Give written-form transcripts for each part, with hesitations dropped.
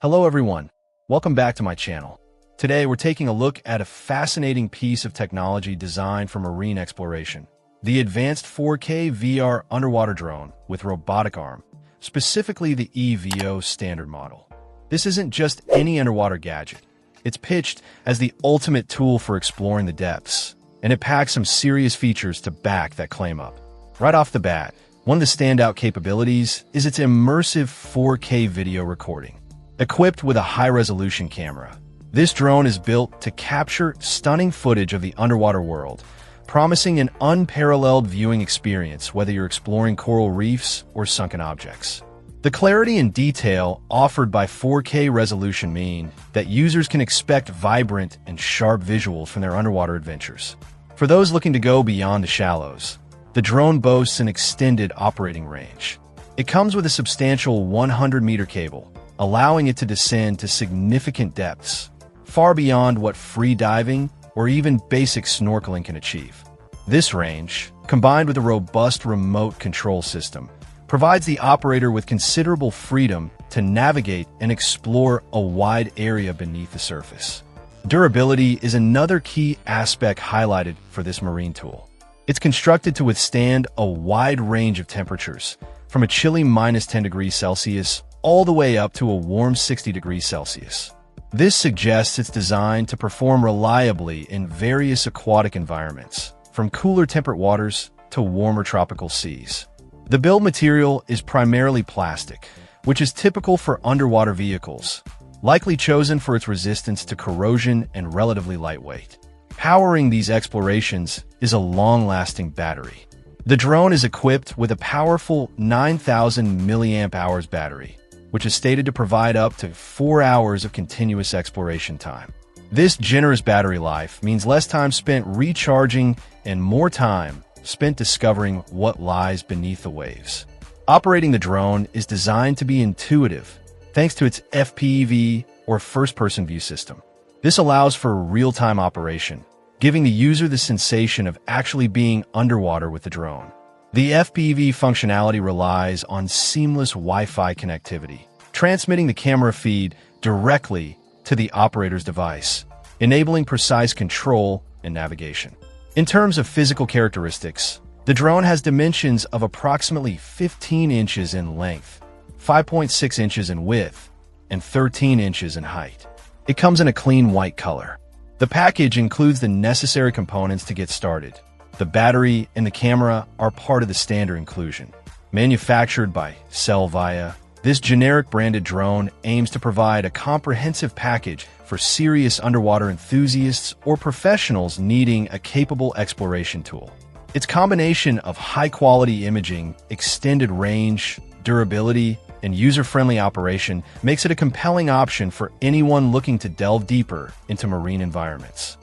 Hello everyone, welcome back to my channel. Today we're taking a look at a fascinating piece of technology designed for marine exploration. The advanced 4K VR underwater drone with robotic arm, specifically the EVO standard model. This isn't just any underwater gadget. It's pitched as the ultimate tool for exploring the depths, and it packs some serious features to back that claim up. Right off the bat, one of the standout capabilities is its immersive 4K video recording. Equipped with a high-resolution camera, this drone is built to capture stunning footage of the underwater world, promising an unparalleled viewing experience whether you're exploring coral reefs or sunken objects. The clarity and detail offered by 4K resolution mean that users can expect vibrant and sharp visuals from their underwater adventures. For those looking to go beyond the shallows, the drone boasts an extended operating range. It comes with a substantial 100-meter cable, allowing it to descend to significant depths, far beyond what free diving or even basic snorkeling can achieve. This range, combined with a robust remote control system, provides the operator with considerable freedom to navigate and explore a wide area beneath the surface. Durability is another key aspect highlighted for this marine tool. It's constructed to withstand a wide range of temperatures, from a chilly -10 degrees Celsius all the way up to a warm 60 degrees Celsius. This suggests it's designed to perform reliably in various aquatic environments, from cooler temperate waters to warmer tropical seas. The build material is primarily plastic, which is typical for underwater vehicles, likely chosen for its resistance to corrosion and relatively lightweight. Powering these explorations is a long-lasting battery. The drone is equipped with a powerful 9,000 mAh battery, which is stated to provide up to 4 hours of continuous exploration time. This generous battery life means less time spent recharging and more time spent discovering what lies beneath the waves. Operating the drone is designed to be intuitive thanks to its FPV or first-person view system. This allows for real-time operation, giving the user the sensation of actually being underwater with the drone. The FPV functionality relies on seamless Wi-Fi connectivity, transmitting the camera feed directly to the operator's device, enabling precise control and navigation. In terms of physical characteristics, the drone has dimensions of approximately 15 inches in length, 5.6 inches in width, and 13 inches in height. It comes in a clean white color. The package includes the necessary components to get started. The battery and the camera are part of the standard inclusion. Manufactured by Selvia, this generic branded drone aims to provide a comprehensive package for serious underwater enthusiasts or professionals needing a capable exploration tool. Its combination of high-quality imaging, extended range, durability, and user-friendly operation makes it a compelling option for anyone looking to delve deeper into marine environments.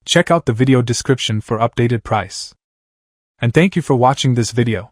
Check out the video description for updated price. And thank you for watching this video.